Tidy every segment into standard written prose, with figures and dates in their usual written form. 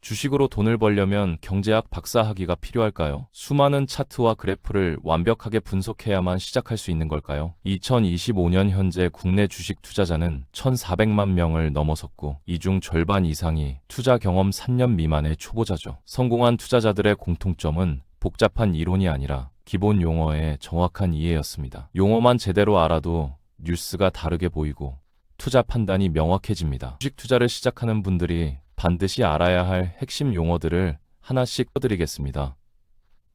주식으로 돈을 벌려면 경제학 박사학위가 필요할까요? 수많은 차트와 그래프를 완벽하게 분석해야만 시작할 수 있는 걸까요? 2025년 현재 국내 주식 투자자는 1,400만 명을 넘어섰고 이 중 절반 이상이 투자 경험 3년 미만의 초보자죠. 성공한 투자자들의 공통점은 복잡한 이론이 아니라 기본 용어의 정확한 이해였습니다. 용어만 제대로 알아도 뉴스가 다르게 보이고 투자 판단이 명확해집니다. 주식 투자를 시작하는 분들이 반드시 알아야 할 핵심 용어들을 하나씩 써드리겠습니다.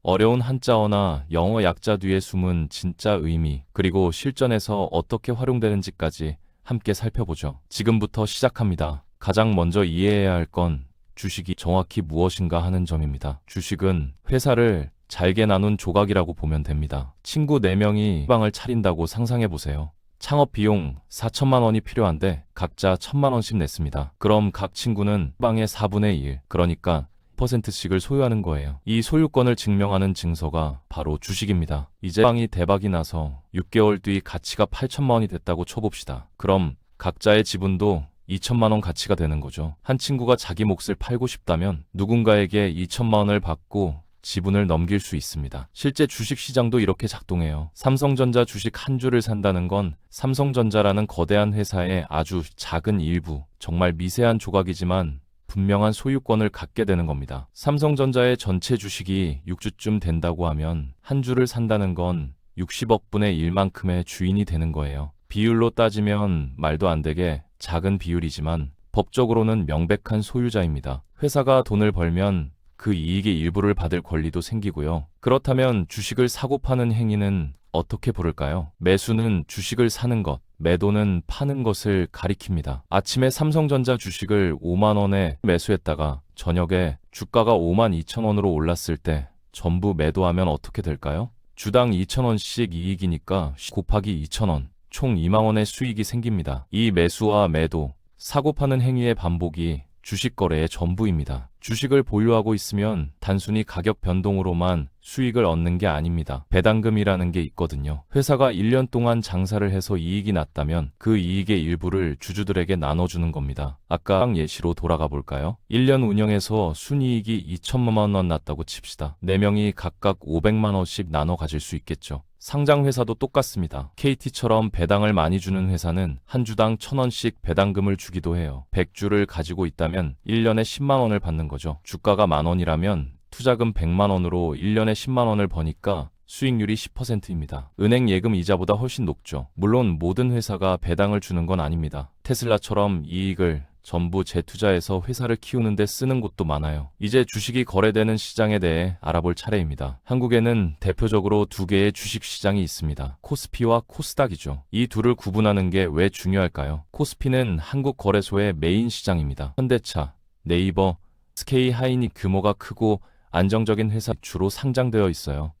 어려운 한자어나 영어 약자 뒤에 숨은 진짜 의미, 그리고 실전에서 어떻게 활용되는지까지 함께 살펴보죠. 지금부터 시작합니다. 가장 먼저 이해해야 할 건 주식이 정확히 무엇인가 하는 점입니다. 주식은 회사를 잘게 나눈 조각이라고 보면 됩니다. 친구 4명이 빵을 차린다고 상상해보세요. 창업 비용 4천만 원이 필요한데 각자 1,000만 원씩 냈습니다. 그럼 각 친구는 빵의 4분의 1, 그러니까 10%씩을 소유하는 거예요. 이 소유권을 증명하는 증서가 바로 주식입니다. 이제 빵이 대박이 나서 6개월 뒤 가치가 8천만 원이 됐다고 쳐봅시다. 그럼 각자의 지분도 2천만 원 가치가 되는 거죠. 한 친구가 자기 몫을 팔고 싶다면 누군가에게 2천만 원을 받고 지분을 넘길 수 있습니다. 실제 주식시장도 이렇게 작동해요. 삼성전자 주식 한 주를 산다는 건 삼성전자라는 거대한 회사의 아주 작은 일부, 정말 미세한 조각이지만 분명한 소유권을 갖게 되는 겁니다. 삼성전자의 전체 주식이 6주쯤 된다고 하면 한 주를 산다는 건 60억 분의 1만큼의 주인이 되는 거예요. 비율로 따지면 말도 안 되게 작은 비율이지만 법적으로는 명백한 소유자입니다. 회사가 돈을 벌면 그 이익의 일부를 받을 권리도 생기고요. 그렇다면 주식을 사고 파는 행위는 어떻게 부를까요? 매수는 주식을 사는 것, 매도는 파는 것을 가리킵니다. 아침에 삼성전자 주식을 5만 원에 매수했다가 저녁에 주가가 5만 2천 원으로 올랐을 때 전부 매도하면 어떻게 될까요? 주당 2천 원씩 이익이니까 곱하기 2천 원, 총 2만 원의 수익이 생깁니다. 이 매수와 매도, 사고 파는 행위의 반복이 주식 거래의 전부입니다. 주식을 보유하고 있으면 단순히 가격 변동으로만 수익을 얻는 게 아닙니다. 배당금이라는 게 있거든요. 회사가 1년 동안 장사를 해서 이익이 났다면 그 이익의 일부를 주주들에게 나눠주는 겁니다. 아까 예시로 돌아가 볼까요? 1년 운영해서 순이익이 2천만 원 났다고 칩시다. 4명이 각각 500만 원씩 나눠 가질 수 있겠죠. 상장 회사도 똑같습니다. KT처럼 배당을 많이 주는 회사는 한 주당 1,000원씩 배당금을 주기도 해요. 100주를 가지고 있다면 1년에 10만 원을 받는 거죠. 주가가 10,000원이라면 투자금 100만 원으로 1년에 10만 원을 버니까 수익률이 10%입니다. 은행 예금 이자보다 훨씬 높죠. 물론 모든 회사가 배당을 주는 건 아닙니다. 테슬라처럼 이익을 전부 재투자해서 회사를 키우는 데 쓰는 곳도 많아요. 이제 주식이 거래되는 시장에 대해 알아볼 차례입니다. 한국에는 대표적으로 2개의 주식시장이 있습니다. 코스피와 코스닥이죠. 이 둘을 구분하는 게 왜 중요할까요? 코스피는 한국거래소의 메인 시장입니다. 현대차, 네이버, SK 하이닉 규모가 크고 안정적인 회사 주로 상장되어 있어요.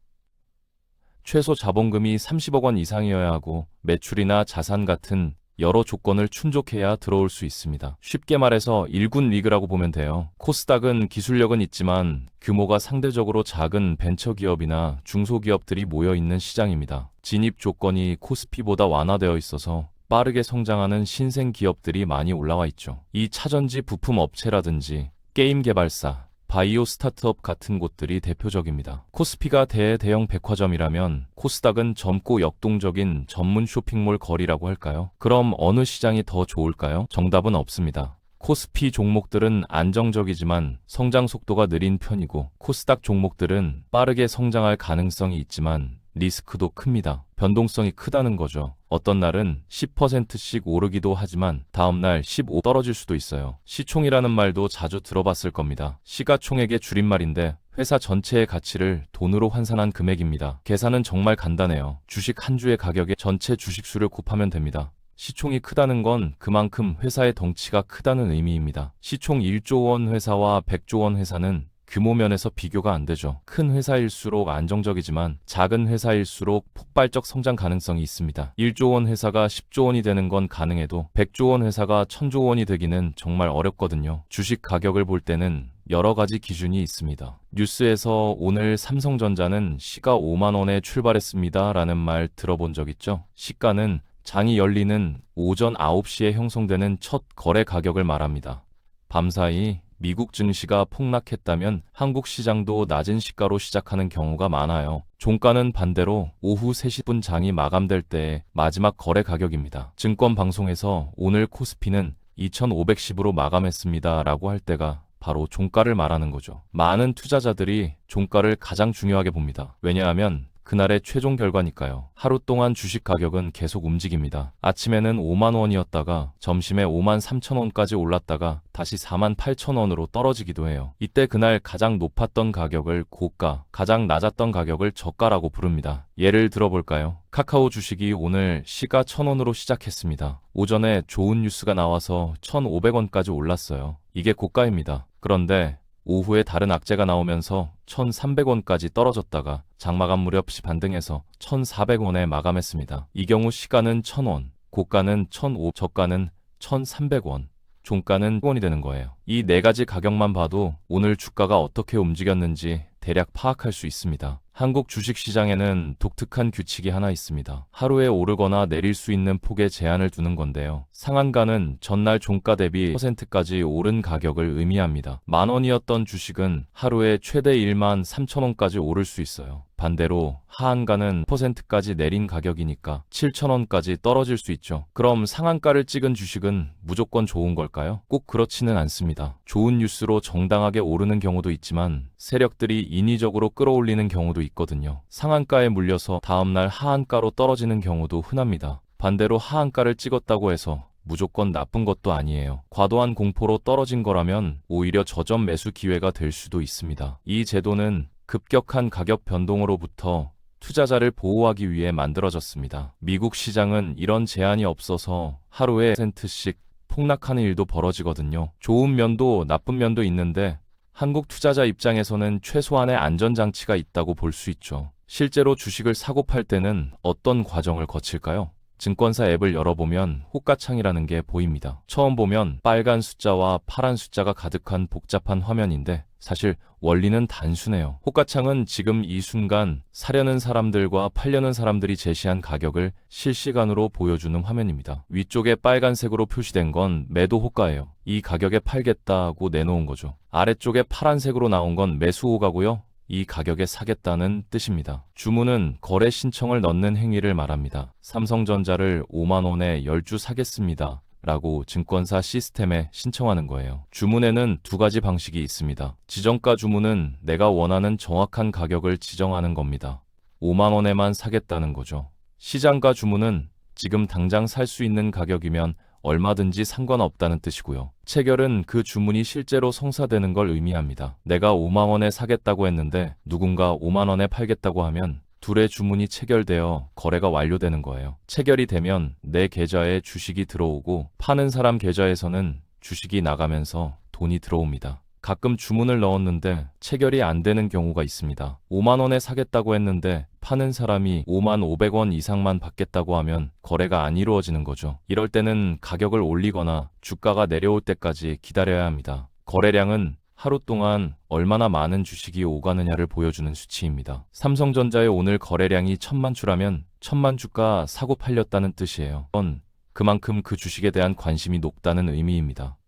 최소 자본금이 30억 원 이상이어야 하고 매출이나 자산 같은 여러 조건을 충족해야 들어올 수 있습니다. 쉽게 말해서 1군 리그라고 보면 돼요. 코스닥은 기술력은 있지만 규모가 상대적으로 작은 벤처기업이나 중소기업들이 모여있는 시장입니다. 진입 조건이 코스피보다 완화되어 있어서 빠르게 성장하는 신생 기업들이 많이 올라와 있죠. 이 차전지 부품 업체라든지 게임 개발사, 바이오 스타트업 같은 곳들이 대표적입니다. 코스피가 대형 백화점이라면 코스닥은 젊고 역동적인 전문 쇼핑몰 거리라고 할까요? 그럼 어느 시장이 더 좋을까요? 정답은 없습니다. 코스피 종목들은 안정적이지만 성장 속도가 느린 편이고 코스닥 종목들은 빠르게 성장할 가능성이 있지만 리스크도 큽니다. 변동성이 크다는 거죠. 어떤 날은 10%씩 오르기도 하지만 다음날 15% 떨어질 수도 있어요. 시총이라는 말도 자주 들어봤을 겁니다. 시가총액의 줄임말인데 회사 전체의 가치를 돈으로 환산한 금액입니다. 계산은 정말 간단해요. 주식 한 주의 가격에 전체 주식수를 곱하면 됩니다. 시총이 크다는 건 그만큼 회사의 덩치가 크다는 의미입니다. 시총 1조 원 회사와 100조 원 회사는 규모 면에서 비교가 안 되죠. 큰 회사일수록 안정적이지만 작은 회사일수록 폭발적 성장 가능성이 있습니다. 1조 원 회사가 10조 원이 되는 건 가능해도 100조 원 회사가 1000조 원이 되기는 정말 어렵거든요. 주식 가격을 볼 때는 여러 가지 기준이 있습니다. 뉴스에서 오늘 삼성전자는 시가 5만 원에 출발했습니다 라는 말 들어본 적 있죠? 시가는 장이 열리는 오전 9시에 형성되는 첫 거래 가격을 말합니다. 밤사이 미국 증시가 폭락했다면 한국 시장도 낮은 시가로 시작하는 경우가 많아요. 종가는 반대로 오후 3시 장이 마감될 때의 마지막 거래 가격입니다. 증권 방송에서 오늘 코스피는 2510으로 마감했습니다 라고 할 때가 바로 종가를 말하는 거죠. 많은 투자자들이 종가를 가장 중요하게 봅니다. 왜냐하면 그날의 최종 결과니까요. 하루 동안 주식 가격은 계속 움직입니다. 아침에는 5만 원이었다가 점심에 5만 3천 원까지 올랐다가 다시 4만 8천 원으로 떨어지기도 해요. 이때 그날 가장 높았던 가격을 고가, 가장 낮았던 가격을 저가라고 부릅니다. 예를 들어볼까요? 카카오 주식이 오늘 시가 1,000원으로 시작했습니다. 오전에 좋은 뉴스가 나와서 1,500원까지 올랐어요. 이게 고가입니다. 그런데 오후에 다른 악재가 나오면서 1,300원까지 떨어졌다가 장마감 무렵 반등해서 1,400원에 마감했습니다. 이 경우 시가는 1,000원, 고가는 1,500원, 저가는 1,300원, 종가는 1원이 되는 거예요. 이 네 가지 가격만 봐도 오늘 주가가 어떻게 움직였는지 대략 파악할 수 있습니다. 한국 주식시장에는 독특한 규칙이 하나 있습니다. 하루에 오르거나 내릴 수 있는 폭에 제한을 두는 건데요. 상한가는 전날 종가 대비 %까지 오른 가격을 의미합니다. 10,000원이었던 주식은 하루에 최대 1만 3천원까지 오를 수 있어요. 반대로 하한가는 %까지 내린 가격이니까 7,000원까지 떨어질 수 있죠. 그럼 상한가를 찍은 주식은 무조건 좋은 걸까요? 꼭 그렇지는 않습니다. 좋은 뉴스로 정당하게 오르는 경우도 있지만 세력들이 인위적으로 끌어올리는 경우도 있거든요. 상한가에 물려서 다음날 하한가로 떨어지는 경우도 흔합니다. 반대로 하한가를 찍었다고 해서 무조건 나쁜 것도 아니에요. 과도한 공포로 떨어진 거라면 오히려 저점 매수 기회가 될 수도 있습니다. 이 제도는 급격한 가격 변동으로부터 투자자를 보호하기 위해 만들어졌습니다. 미국 시장은 이런 제한이 없어서 하루에 %씩 폭락하는 일도 벌어지거든요. 좋은 면도 나쁜 면도 있는데 한국 투자자 입장에서는 최소한의 안전장치가 있다고 볼 수 있죠. 실제로 주식을 사고 팔 때는 어떤 과정을 거칠까요? 증권사 앱을 열어보면 호가창이라는 게 보입니다. 처음 보면 빨간 숫자와 파란 숫자가 가득한 복잡한 화면인데 사실 원리는 단순해요. 호가창은 지금 이 순간 사려는 사람들과 팔려는 사람들이 제시한 가격을 실시간으로 보여주는 화면입니다. 위쪽에 빨간색으로 표시된 건 매도 호가예요. 이 가격에 팔겠다고 내놓은 거죠. 아래쪽에 파란색으로 나온 건 매수 호가고요. 이 가격에 사겠다는 뜻입니다. 주문은 거래 신청을 넣는 행위를 말합니다. 삼성전자를 5만 원에 10주 사겠습니다. 라고 증권사 시스템에 신청하는 거예요. 주문에는 두 가지 방식이 있습니다. 지정가 주문은 내가 원하는 정확한 가격을 지정하는 겁니다. 5만 원에만 사겠다는 거죠. 시장가 주문은 지금 당장 살 수 있는 가격이면 얼마든지 상관없다는 뜻이고요. 체결은 그 주문이 실제로 성사되는 걸 의미합니다. 내가 5만 원에 사겠다고 했는데 누군가 5만 원에 팔겠다고 하면 둘의 주문이 체결되어 거래가 완료되는 거예요. 체결이 되면 내 계좌에 주식이 들어오고 파는 사람 계좌에서는 주식이 나가면서 돈이 들어옵니다. 가끔 주문을 넣었는데 체결이 안 되는 경우가 있습니다. 5만 원에 사겠다고 했는데 파는 사람이 5만 500원 이상만 받겠다고 하면 거래가 안 이루어지는 거죠. 이럴 때는 가격을 올리거나 주가가 내려올 때까지 기다려야 합니다. 거래량은 하루 동안 얼마나 많은 주식이 오가느냐를 보여주는 수치입니다. 삼성전자의 오늘 거래량이 1,000만 주라면 1,000만 주가 사고 팔렸다는 뜻이에요. 그건 그만큼 그 주식에 대한 관심이 높다는 의미입니다.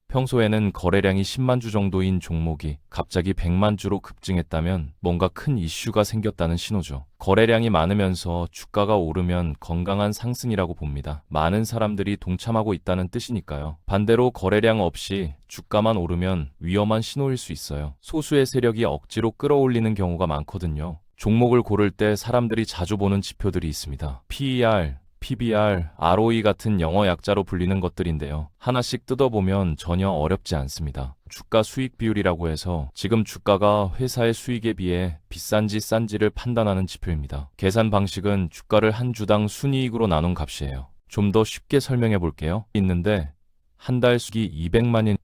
평소에는 거래량이 10만 주 정도인 종목이 갑자기 100만 주로 급증했다면 뭔가 큰 이슈가 생겼다는 신호죠. 거래량이 많으면서 주가가 오르면 건강한 상승이라고 봅니다. 많은 사람들이 동참하고 있다는 뜻이니까요. 반대로 거래량 없이 주가만 오르면 위험한 신호일 수 있어요. 소수의 세력이 억지로 끌어올리는 경우가 많거든요. 종목을 고를 때 사람들이 자주 보는 지표들이 있습니다. PER, PBR, ROE 같은 영어 약자로 불리는 것들인데요. 하나씩 뜯어보면 전혀 어렵지 않습니다. 주가 수익 비율이라고 해서 지금 주가가 회사의 수익에 비해 비싼지 싼지를 판단하는 지표입니다. 계산 방식은 주가를 한 주당 순이익으로 나눈 값이에요. 좀 더 쉽게 설명해 볼게요. 있는데 한 달 수익이 200만인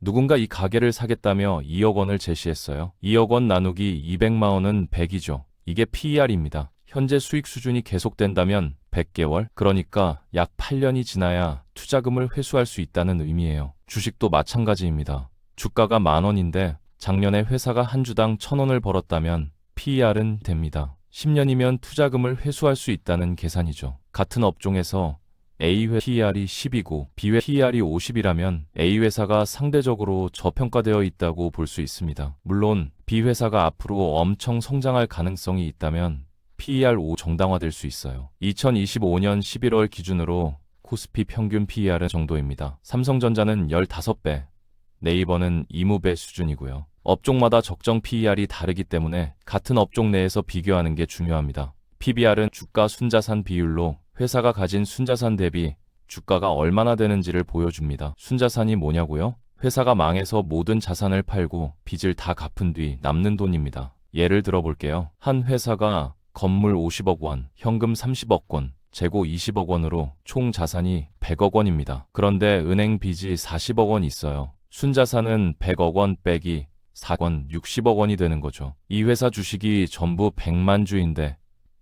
누군가 이 가게를 사겠다며 2억 원을 제시했어요. 2억 원 나누기 200만 원은 100이죠. 이게 PER입니다. 현재 수익 수준이 계속된다면 100개월, 그러니까 약 8년이 지나야 투자금을 회수할 수 있다는 의미예요. 주식도 마찬가지입니다. 주가가 10,000원인데 작년에 회사가 한 주당 1,000원을 벌었다면 PER은 됩니다. 10년이면 투자금을 회수할 수 있다는 계산이죠. 같은 업종에서 A회 PER이 10이고 B회 PER이 50이라면 A회사가 상대적으로 저평가되어 있다고 볼 수 있습니다. 물론 B회사가 앞으로 엄청 성장할 가능성이 있다면 PER 5 정당화될 수 있어요. 2025년 11월 기준으로 코스피 평균 PER은 정도입니다. 삼성전자는 15배, 네이버는 20배 수준이고요. 업종마다 적정 PER이 다르기 때문에 같은 업종 내에서 비교하는 게 중요합니다. PBR은 주가 순자산 비율로 회사가 가진 순자산 대비 주가가 얼마나 되는지를 보여줍니다. 순자산이 뭐냐고요? 회사가 망해서 모든 자산을 팔고 빚을 다 갚은 뒤 남는 돈입니다. 예를 들어 볼게요. 한 회사가 건물 50억 원, 현금 30억 원, 재고 20억 원으로 총 자산이 100억 원입니다. 그런데 은행 빚이 40억 원 있어요. 순자산은 100억 원 빼기 4원 60억 원이 되는 거죠. 이 회사 주식이 전부 100만 주인데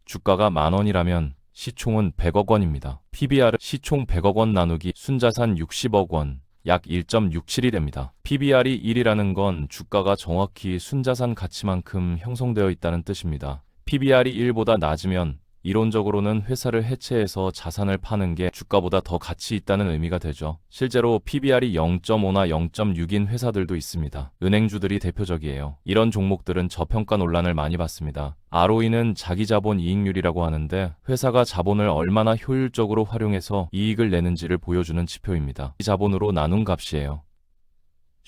주가가 만 원이라면 시총은 100억 원입니다. PBR은 시총 100억 원 나누기 순자산 60억 원, 약 1.67이 됩니다. PBR이 1이라는 건 주가가 정확히 순자산 가치만큼 형성되어 있다는 뜻입니다. PBR이 1보다 낮으면 이론적으로는 회사를 해체해서 자산을 파는 게 주가보다 더 가치 있다는 의미가 되죠. 실제로 PBR이 0.5나 0.6인 회사들도 있습니다. 은행주들이 대표적이에요. 이런 종목들은 저평가 논란을 많이 받습니다. ROE는 자기자본 이익률이라고 하는데 회사가 자본을 얼마나 효율적으로 활용해서 이익을 내는지를 보여주는 지표입니다. 이 자본으로 나눈 값이에요.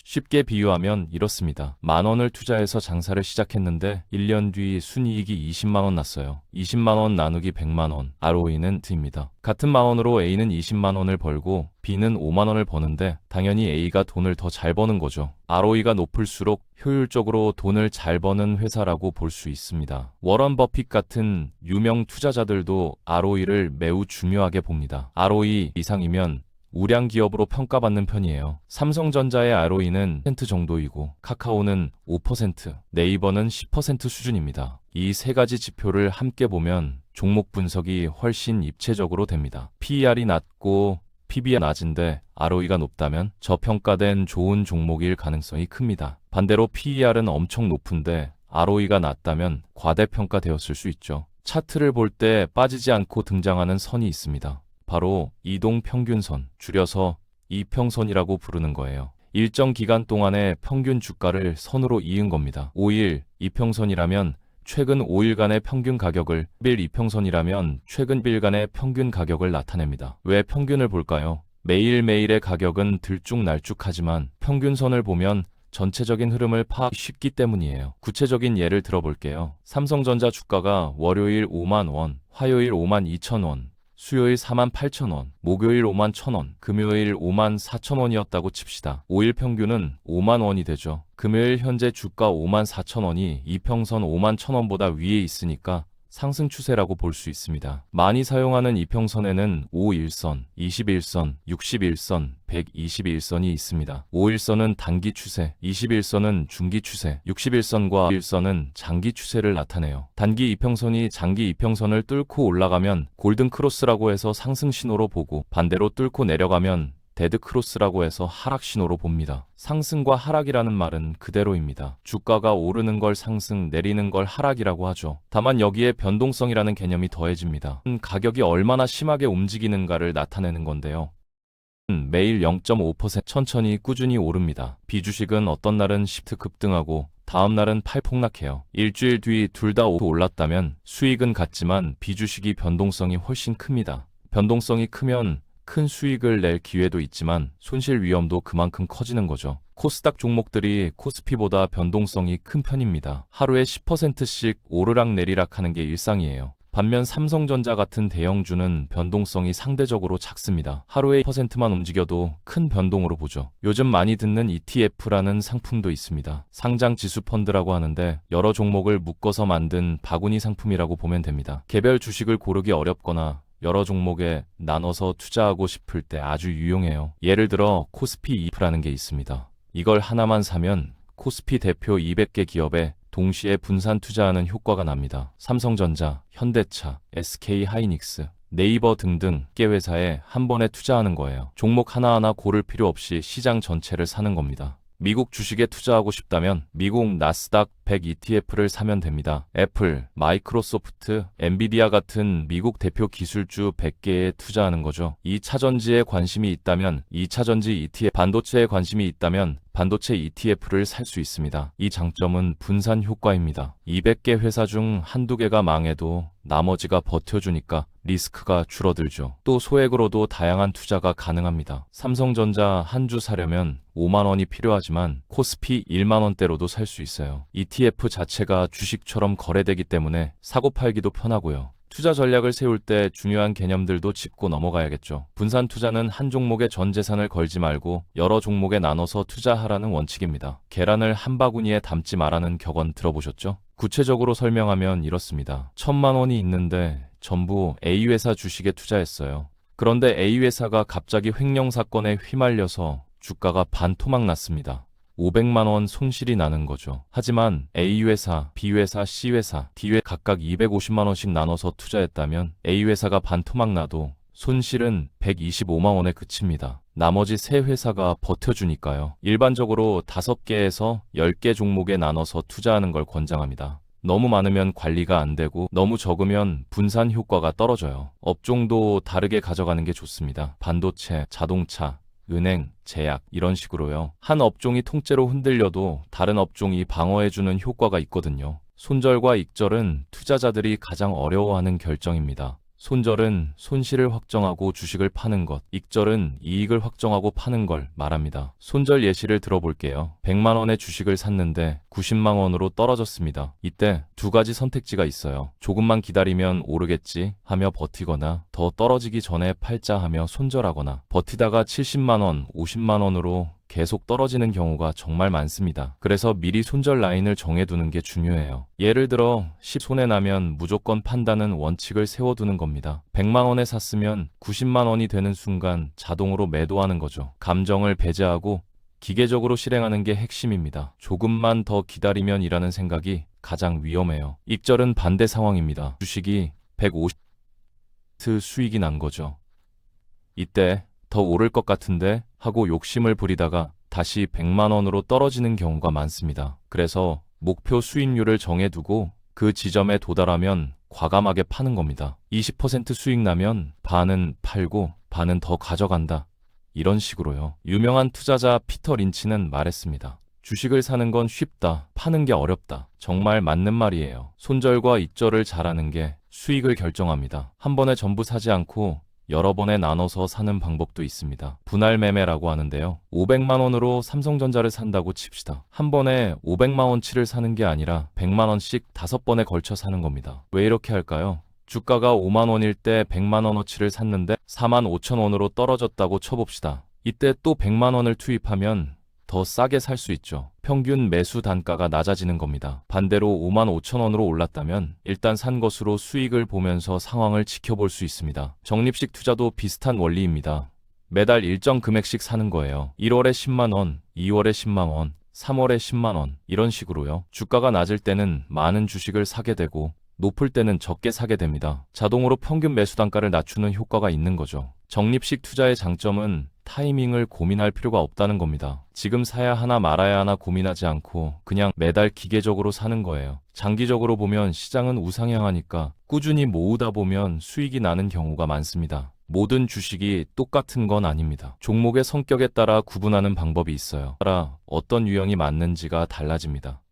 쉽게 비유하면 이렇습니다. 만 원을 투자해서 장사를 시작했는데 1년 뒤 순이익이 20만 원 났어요. 20만 원 나누기 100만 원, ROE는 D입니다. 같은 만 원으로 A는 20만 원을 벌고 B는 5만 원을 버는데 당연히 A가 돈을 더 잘 버는 거죠. ROE가 높을수록 효율적으로 돈을 잘 버는 회사라고 볼 수 있습니다. 워런 버핏 같은 유명 투자자들도 ROE를 매우 중요하게 봅니다. ROE 이상이면 우량 기업으로 평가받는 편이에요. 삼성전자의 ROE는 10% 정도이고 카카오는 5%, 네이버는 10% 수준입니다. 이 세 가지 지표를 함께 보면 종목 분석이 훨씬 입체적으로 됩니다. PER이 낮고 PB가 낮은데 ROE가 높다면 저평가된 좋은 종목일 가능성이 큽니다. 반대로 PER은 엄청 높은데 ROE가 낮다면 과대평가되었을 수 있죠. 차트를 볼 때 빠지지 않고 등장하는 선이 있습니다. 바로 이동평균선, 줄여서 이평선이라고 부르는 거예요. 일정 기간 동안의 평균 주가를 선으로 이은 겁니다. 5일 이평선이라면 최근 5일간의 평균 가격을, 10일 이평선이라면 최근 10일간의 평균 가격을 나타냅니다. 왜 평균을 볼까요? 매일매일의 가격은 들쭉날쭉하지만 평균선을 보면 전체적인 흐름을 파악하기 쉽기 때문이에요. 구체적인 예를 들어볼게요. 삼성전자 주가가 월요일 5만 원, 화요일 5만 2천 원, 수요일 4만 8천 원, 목요일 5만 1천 원, 금요일 5만 4천 원이었다고 칩시다. 5일 평균은 5만 원이 되죠. 금요일 현재 주가 5만 4천 원이 이평선 5만 1천 원보다 위에 있으니까 상승 추세라고 볼 수 있습니다. 많이 사용하는 이평선에는 5일선, 21선, 61선, 121선이 있습니다. 5일선은 단기 추세, 21선은 중기 추세, 61선과 1선은 장기 추세를 나타내요. 단기 이평선이 장기 이평선을 뚫고 올라가면 골든 크로스라고 해서 상승 신호로 보고 반대로 뚫고 내려가면 데드 크로스라고 해서 하락 신호로 봅니다. 상승과 하락이라는 말은 그대로입니다. 주가가 오르는 걸 상승, 내리는 걸 하락이라고 하죠. 다만 여기에 변동성이라는 개념이 더해집니다. 가격이 얼마나 심하게 움직이는가를 나타내는 건데요. 매일 0.5% 천천히 꾸준히 오릅니다. B주식은 어떤 날은 10% 급등하고 다음 날은 팔폭락해요. 일주일 뒤 둘 다 올랐다면 수익은 같지만 B주식이 변동성이 훨씬 큽니다. 변동성이 크면 큰 수익을 낼 기회도 있지만 손실 위험도 그만큼 커지는 거죠. 코스닥 종목들이 코스피보다 변동성이 큰 편입니다. 하루에 10%씩 오르락 내리락 하는 게 일상이에요. 반면 삼성전자 같은 대형주는 변동성이 상대적으로 작습니다. 하루에 1%만 움직여도 큰 변동으로 보죠. 요즘 많이 듣는 ETF라는 상품도 있습니다. 상장 지수 펀드라고 하는데 여러 종목을 묶어서 만든 바구니 상품이라고 보면 됩니다. 개별 주식을 고르기 어렵거나 여러 종목에 나눠서 투자하고 싶을 때 아주 유용해요. 예를 들어 코스피 ETF라는 게 있습니다. 이걸 하나만 사면 코스피 대표 200개 기업에 동시에 분산 투자하는 효과가 납니다. 삼성전자, 현대차, SK하이닉스, 네이버 등등 개 회사에 한 번에 투자하는 거예요. 종목 하나하나 고를 필요 없이 시장 전체를 사는 겁니다. 미국 주식에 투자하고 싶다면 미국 나스닥 100 ETF를 사면 됩니다. 애플, 마이크로소프트, 엔비디아 같은 미국 대표 기술주 100개에 투자하는 거죠. 2차 전지에 관심이 있다면 2차 전지 ETF, 반도체에 관심이 있다면 반도체 ETF를 살 수 있습니다. 이 장점은 분산 효과입니다. 200개 회사 중 한두 개가 망해도 나머지가 버텨주니까 리스크가 줄어들죠. 또 소액으로도 다양한 투자가 가능합니다. 삼성전자 한 주 사려면 5만 원이 필요하지만 코스피 1만 원대로도 살 수 있어요. ETF 자체가 주식처럼 거래되기 때문에 사고 팔기도 편하고요. 투자 전략을 세울 때 중요한 개념들도 짚고 넘어가야겠죠. 분산 투자는 한 종목에 전 재산을 걸지 말고 여러 종목에 나눠서 투자하라는 원칙입니다. 계란을 한 바구니에 담지 말라는 격언 들어보셨죠? 구체적으로 설명하면 이렇습니다. 1,000만 원이 있는데 전부 A회사 주식에 투자했어요. 그런데 A회사가 갑자기 횡령 사건에 휘말려서 주가가 반토막 났습니다. 500만 원 손실이 나는 거죠. 하지만 A회사, B회사, C회사, D회 각각 250만 원씩 나눠서 투자했다면 A회사가 반토막 나도 손실은 125만 원에 그칩니다. 나머지 3회사가 버텨주니까요. 일반적으로 5개에서 10개 종목에 나눠서 투자하는 걸 권장합니다. 너무 많으면 관리가 안 되고 너무 적으면 분산 효과가 떨어져요. 업종도 다르게 가져가는 게 좋습니다. 반도체, 자동차, 은행, 제약 이런 식으로요. 한 업종이 통째로 흔들려도 다른 업종이 방어해주는 효과가 있거든요. 손절과 익절은 투자자들이 가장 어려워하는 결정입니다. 손절은 손실을 확정하고 주식을 파는 것, 익절은 이익을 확정하고 파는 걸 말합니다. 손절 예시를 들어볼게요. 100만 원의 주식을 샀는데 90만 원으로 떨어졌습니다. 이때 두 가지 선택지가 있어요. 조금만 기다리면 오르겠지 하며 버티거나 더 떨어지기 전에 팔자 하며 손절하거나 버티다가 70만 원, 50만 원으로 계속 떨어지는 경우가 정말 많습니다. 그래서 미리 손절 라인을 정해두는 게 중요해요. 예를 들어 10 손해나면 무조건 판다는 원칙을 세워두는 겁니다. 100만 원에 샀으면 90만 원이 되는 순간 자동으로 매도하는 거죠. 감정을 배제하고 기계적으로 실행하는 게 핵심입니다. 조금만 더 기다리면 이라는 생각이 가장 위험해요. 익절은 반대 상황입니다. 주식이 150% 수익이 난 거죠. 이때 더 오를 것 같은데 하고 욕심을 부리다가 다시 100만 원으로 떨어지는 경우가 많습니다. 그래서 목표 수익률을 정해두고 그 지점에 도달하면 과감하게 파는 겁니다. 20% 수익 나면 반은 팔고 반은 더 가져간다. 이런 식으로요. 유명한 투자자 피터 린치는 말했습니다. 주식을 사는 건 쉽다. 파는 게 어렵다. 정말 맞는 말이에요. 손절과 익절을 잘하는 게 수익을 결정합니다. 한 번에 전부 사지 않고 여러 번에 나눠서 사는 방법도 있습니다. 분할 매매라고 하는데요. 500만 원으로 삼성전자를 산다고 칩시다. 한 번에 500만 원치를 사는 게 아니라 100만 원씩 5번에 걸쳐 사는 겁니다. 왜 이렇게 할까요? 주가가 5만 원일 때 100만 원어치를 샀는데 4만 5천 원으로 떨어졌다고 쳐봅시다. 이때 또 100만 원을 투입하면 더 싸게 살 수 있죠. 평균 매수 단가가 낮아지는 겁니다. 반대로 5만 5천 원으로 올랐다면 일단 산 것으로 수익을 보면서 상황을 지켜볼 수 있습니다. 적립식 투자도 비슷한 원리입니다. 매달 일정 금액씩 사는 거예요. 1월에 10만 원, 2월에 10만 원, 3월에 10만 원 이런 식으로요. 주가가 낮을 때는 많은 주식을 사게 되고 높을 때는 적게 사게 됩니다. 자동으로 평균 매수 단가를 낮추는 효과가 있는 거죠. 적립식 투자의 장점은 타이밍을 고민할 필요가 없다는 겁니다. 지금 사야 하나 말아야 하나 고민하지 않고 그냥 매달 기계적으로 사는 거예요. 장기적으로 보면 시장은 우상향하니까 꾸준히 모으다 보면 수익이 나는 경우가 많습니다. 모든 주식이 똑같은 건 아닙니다. 종목의 성격에 따라 구분하는 방법이 있어요. 따라 어떤 유형이 맞는지가 달라집니다.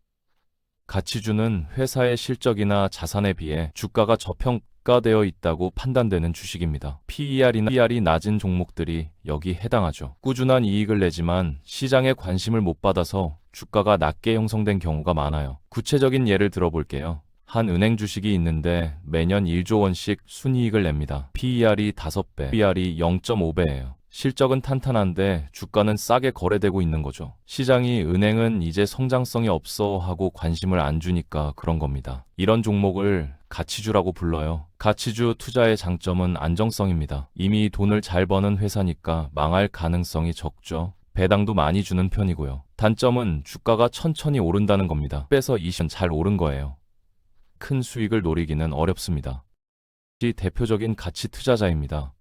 가치주는 회사의 실적이나 자산에 비해 주가가 저평가되어 있다고 판단되는 주식입니다. PER이 낮은 종목들이 여기 해당하죠. 꾸준한 이익을 내지만 시장에 관심을 못 받아서 주가가 낮게 형성된 경우가 많아요. 구체적인 예를 들어볼게요. 한 은행 주식이 있는데 매년 1조 원씩 순이익을 냅니다. PER이 5배, PR이 0.5배예요. 실적은 탄탄한데 주가는 싸게 거래되고 있는 거죠. 시장이 은행은 이제 성장성이 없어 하고 관심을 안 주니까 그런 겁니다. 이런 종목을 가치주라고 불러요. 가치주 투자의 장점은 안정성입니다. 이미 돈을 잘 버는 회사니까 망할 가능성이 적죠. 배당도 많이 주는 편이고요. 단점은 주가가 천천히 오른다는 겁니다. 빼서 20년 잘 오른 거예요. 큰 수익을 노리기는 어렵습니다. 대표적인 가치 투자자입니다.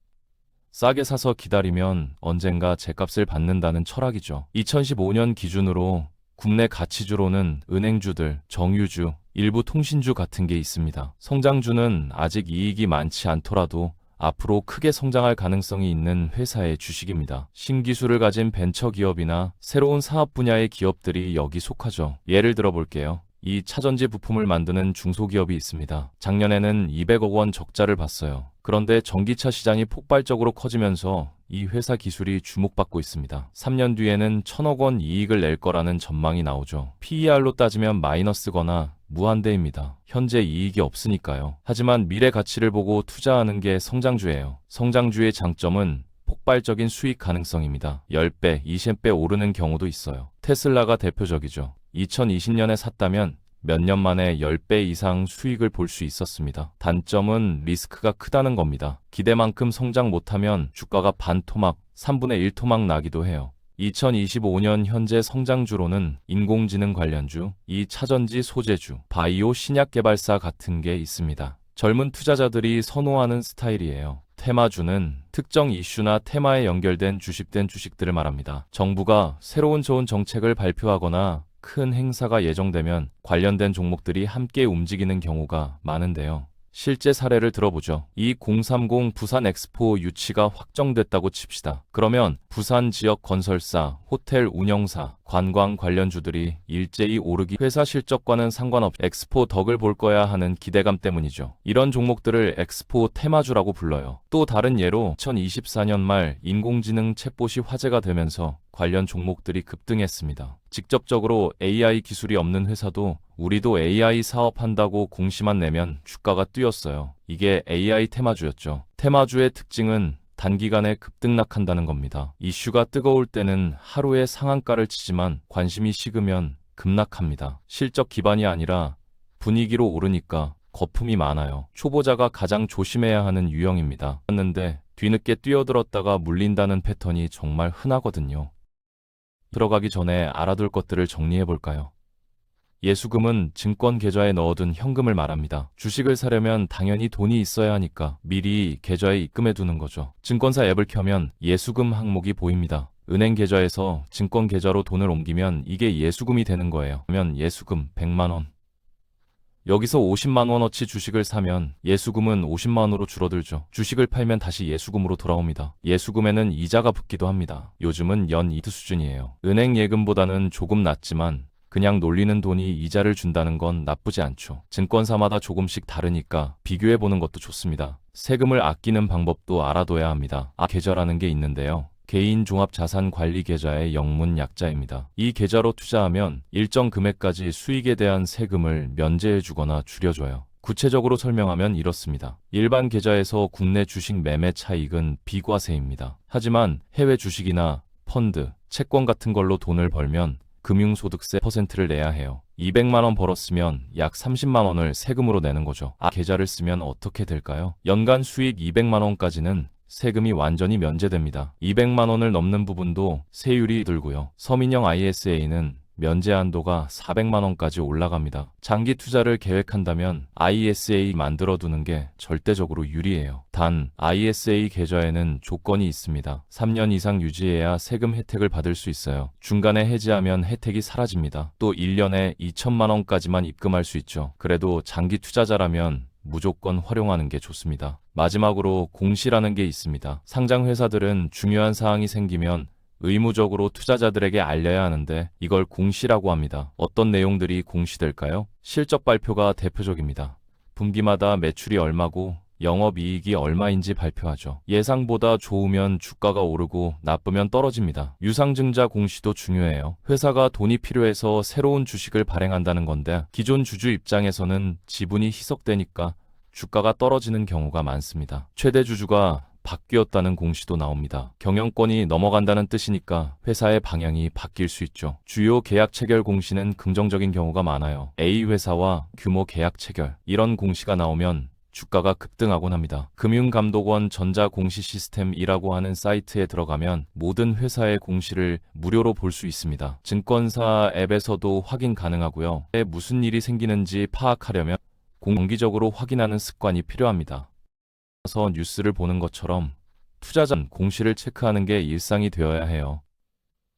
싸게 사서 기다리면 언젠가 제값을 받는다는 철학이죠. 2015년 기준으로 국내 가치주로는 은행주들, 정유주, 일부 통신주 같은 게 있습니다. 성장주는 아직 이익이 많지 않더라도 앞으로 크게 성장할 가능성이 있는 회사의 주식입니다. 신기술을 가진 벤처기업이나 새로운 사업 분야의 기업들이 여기 속하죠. 예를 들어 볼게요. 이 차전지 부품을 만드는 중소기업이 있습니다. 작년에는 200억 원 적자를 봤어요. 그런데 전기차 시장이 폭발적으로 커지면서 이 회사 기술이 주목받고 있습니다. 3년 뒤에는 1000억 원 이익을 낼 거라는 전망이 나오죠. PER로 따지면 마이너스거나 무한대입니다. 현재 이익이 없으니까요. 하지만 미래 가치를 보고 투자하는 게 성장주예요. 성장주의 장점은 폭발적인 수익 가능성입니다. 10배, 20배 오르는 경우도 있어요. 테슬라가 대표적이죠. 2020년에 샀다면 몇 년 만에 10배 이상 수익을 볼 수 있었습니다. 단점은 리스크가 크다는 겁니다. 기대만큼 성장 못하면 주가가 반토막, 3분의 1토막 나기도 해요. 2025년 현재 성장주로는 인공지능 관련주, 이 차전지 소재주, 바이오 신약 개발사 같은 게 있습니다. 젊은 투자자들이 선호하는 스타일이에요. 테마주는 특정 이슈나 테마에 연결된 주식된 주식들을 말합니다. 정부가 새로운 좋은 정책을 발표하거나 큰 행사가 예정되면 관련된 종목들이 함께 움직이는 경우가 많은데요. 실제 사례를 들어보죠. 2030 부산 엑스포 유치가 확정됐다고 칩시다. 그러면 부산 지역 건설사, 호텔 운영사, 관광 관련주들이 일제히 오르기 회사 실적과는 상관없이 엑스포 덕을 볼 거야 하는 기대감 때문이죠. 이런 종목들을 엑스포 테마주라고 불러요. 또 다른 예로 2024년 말 인공지능 챗봇이 화제가 되면서 관련 종목들이 급등했습니다. 직접적으로 AI 기술이 없는 회사도 우리도 AI 사업한다고 공시만 내면 주가가 뛰었어요. 이게 AI 테마주였죠. 테마주의 특징은 단기간에 급등락한다는 겁니다. 이슈가 뜨거울 때는 하루에 상한가를 치지만 관심이 식으면 급락합니다. 실적 기반이 아니라 분위기로 오르니까 거품이 많아요. 초보자가 가장 조심해야 하는 유형입니다. 했는데 뒤늦게 뛰어들었다가 물린다는 패턴이 정말 흔하거든요. 들어가기 전에 알아둘 것들을 정리해볼까요? 예수금은 증권 계좌에 넣어둔 현금을 말합니다. 주식을 사려면 당연히 돈이 있어야 하니까 미리 계좌에 입금해두는 거죠. 증권사 앱을 켜면 예수금 항목이 보입니다. 은행 계좌에서 증권 계좌로 돈을 옮기면 이게 예수금이 되는 거예요. 그러면 예수금 100만원. 여기서 50만원어치 주식을 사면 예수금은 50만원으로 줄어들죠. 주식을 팔면 다시 예수금으로 돌아옵니다. 예수금에는 이자가 붙기도 합니다. 요즘은 연 이트 수준이에요. 은행 예금보다는 조금 낮지만 그냥 놀리는 돈이 이자를 준다는 건 나쁘지 않죠. 증권사마다 조금씩 다르니까 비교해보는 것도 좋습니다. 세금을 아끼는 방법도 알아둬야 합니다. 계좌라는 게 있는데요. 개인 종합자산관리 계좌의 영문 약자입니다. 이 계좌로 투자하면 일정 금액까지 수익에 대한 세금을 면제해주거나 줄여줘요. 구체적으로 설명하면 이렇습니다. 일반 계좌에서 국내 주식 매매 차익은 비과세입니다. 하지만 해외 주식이나 펀드, 채권 같은 걸로 돈을 벌면 금융소득세 %를 내야 해요. 200만원 벌었으면 약 30만원을 세금으로 내는 거죠. 계좌를 쓰면 어떻게 될까요? 연간 수익 200만원까지는 세금이 완전히 면제됩니다. 200만원을 넘는 부분도 세율이 들고요. 서민형 ISA는 면제 한도가 400만원까지 올라갑니다. 장기 투자를 계획한다면 ISA 만들어두는 게 절대적으로 유리해요. 단 ISA 계좌에는 조건이 있습니다. 3년 이상 유지해야 세금 혜택을 받을 수 있어요. 중간에 해지하면 혜택이 사라집니다. 또 1년에 2천만원까지만 입금할 수 있죠. 그래도 장기 투자자라면 무조건 활용하는 게 좋습니다. 마지막으로 공시라는 게 있습니다. 상장 회사들은 중요한 사항이 생기면 의무적으로 투자자들에게 알려야 하는데 이걸 공시라고 합니다. 어떤 내용들이 공시될까요? 실적 발표가 대표적입니다. 분기마다 매출이 얼마고 영업이익이 얼마인지 발표하죠. 예상보다 좋으면 주가가 오르고 나쁘면 떨어집니다. 유상증자 공시도 중요해요. 회사가 돈이 필요해서 새로운 주식을 발행한다는 건데 기존 주주 입장에서는 지분이 희석되니까 주가가 떨어지는 경우가 많습니다. 최대 주주가 바뀌었다는 공시도 나옵니다. 경영권이 넘어간다는 뜻이니까 회사의 방향이 바뀔 수 있죠. 주요 계약 체결 공시는 긍정적인 경우가 많아요. A 회사와 규모 계약 체결. 이런 공시가 나오면 주가가 급등하곤 합니다. 금융감독원 전자공시 시스템이라고 하는 사이트에 들어가면 모든 회사의 공시를 무료로 볼 수 있습니다. 증권사 앱에서도 확인 가능하고요. 무슨 일이 생기는지 파악하려면 정기적으로 확인하는 습관이 필요합니다. 그래서 뉴스를 보는 것처럼 투자 전 공시를 체크하는 게 일상이 되어야 해요.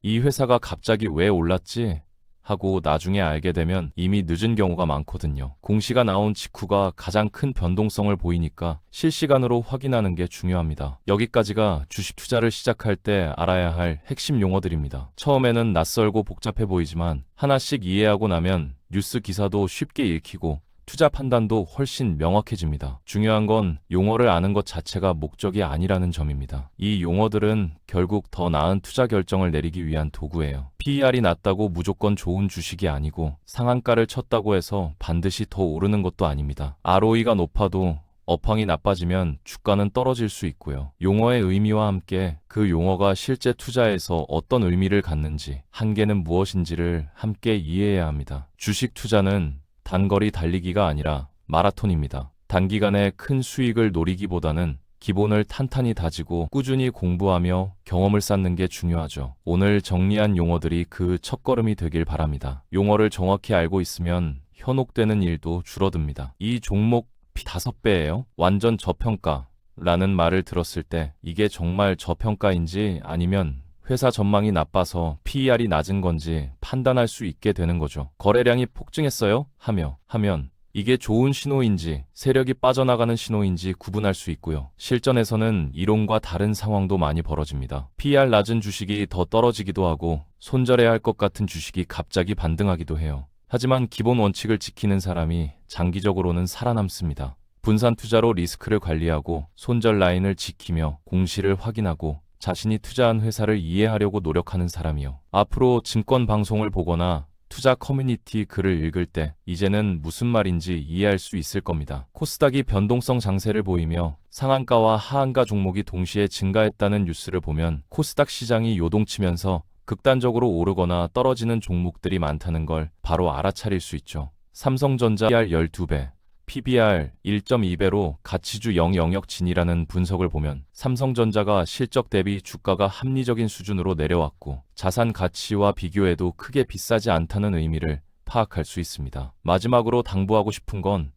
이 회사가 갑자기 왜 올랐지? 하고 나중에 알게 되면 이미 늦은 경우가 많거든요. 공시가 나온 직후가 가장 큰 변동성을 보이니까 실시간으로 확인하는 게 중요합니다. 여기까지가 주식 투자를 시작할 때 알아야 할 핵심 용어들입니다. 처음에는 낯설고 복잡해 보이지만 하나씩 이해하고 나면 뉴스 기사도 쉽게 읽히고 투자 판단도 훨씬 명확해집니다. 중요한 건 용어를 아는 것 자체가 목적이 아니라는 점입니다. 이 용어들은 결국 더 나은 투자 결정을 내리기 위한 도구예요. PER이 낮다고 무조건 좋은 주식이 아니고 상한가를 쳤다고 해서 반드시 더 오르는 것도 아닙니다. ROE가 높아도 업황이 나빠지면 주가는 떨어질 수 있고요. 용어의 의미와 함께 그 용어가 실제 투자에서 어떤 의미를 갖는지, 한계는 무엇인지를 함께 이해해야 합니다. 주식 투자는 단거리 달리기가 아니라 마라톤입니다. 단기간에 큰 수익을 노리기보다는 기본을 탄탄히 다지고 꾸준히 공부하며 경험을 쌓는 게 중요하죠. 오늘 정리한 용어들이 그 첫걸음이 되길 바랍니다. 용어를 정확히 알고 있으면 현혹되는 일도 줄어듭니다. 이 종목 5배예요? 완전 저평가 라는 말을 들었을 때 이게 정말 저평가인지 아니면 회사 전망이 나빠서 PER이 낮은 건지 판단할 수 있게 되는 거죠. 거래량이 폭증했어요? 하면 이게 좋은 신호인지 세력이 빠져나가는 신호인지 구분할 수 있고요. 실전에서는 이론과 다른 상황도 많이 벌어집니다. PER 낮은 주식이 더 떨어지기도 하고 손절해야 할 것 같은 주식이 갑자기 반등하기도 해요. 하지만 기본 원칙을 지키는 사람이 장기적으로는 살아남습니다. 분산 투자로 리스크를 관리하고 손절 라인을 지키며 공시를 확인하고 자신이 투자한 회사를 이해하려고 노력하는 사람이요. 앞으로 증권 방송을 보거나 투자 커뮤니티 글을 읽을 때 이제는 무슨 말인지 이해할 수 있을 겁니다. 코스닥이 변동성 장세를 보이며 상한가와 하한가 종목이 동시에 증가했다는 뉴스를 보면 코스닥 시장이 요동치면서 극단적으로 오르거나 떨어지는 종목들이 많다는 걸 바로 알아차릴 수 있죠. 삼성전자 PER 12배, PBR 1.2배로 가치주 영역 진이라는 분석을 보면 삼성전자가 실적 대비 주가가 합리적인 수준으로 내려왔고 자산 가치와 비교해도 크게 비싸지 않다는 의미를 파악할 수 있습니다. 마지막으로 당부하고 싶은 건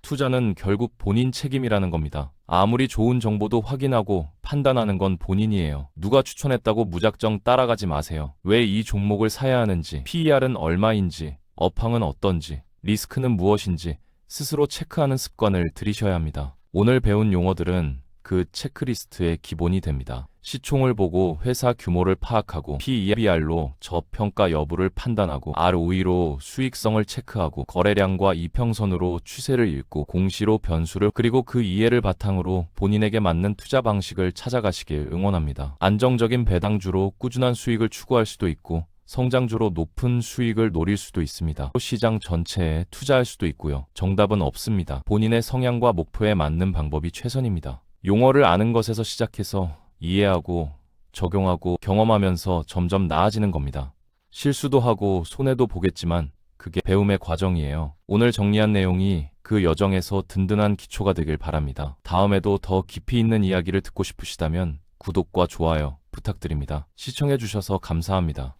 투자는 결국 본인 책임이라는 겁니다. 아무리 좋은 정보도 확인하고 판단하는 건 본인이에요. 누가 추천했다고 무작정 따라가지 마세요. 왜 이 종목을 사야 하는지, PER은 얼마인지, 업황은 어떤지, 리스크는 무엇인지 스스로 체크하는 습관을 들이셔야 합니다. 오늘 배운 용어들은 그 체크리스트의 기본이 됩니다. 시총을 보고 회사 규모를 파악하고 PER로 저평가 여부를 판단하고 ROE로 수익성을 체크하고 거래량과 이평선으로 추세를 읽고 공시로 변수를 그리고 그 이해를 바탕으로 본인에게 맞는 투자 방식을 찾아가시길 응원합니다. 안정적인 배당주로 꾸준한 수익을 추구할 수도 있고 성장주로 높은 수익을 노릴 수도 있습니다. 시장 전체에 투자할 수도 있고요. 정답은 없습니다. 본인의 성향과 목표에 맞는 방법이 최선입니다. 용어를 아는 것에서 시작해서 이해하고 적용하고 경험하면서 점점 나아지는 겁니다. 실수도 하고 손해도 보겠지만 그게 배움의 과정이에요. 오늘 정리한 내용이 그 여정에서 든든한 기초가 되길 바랍니다. 다음에도 더 깊이 있는 이야기를 듣고 싶으시다면 구독과 좋아요 부탁드립니다. 시청해주셔서 감사합니다.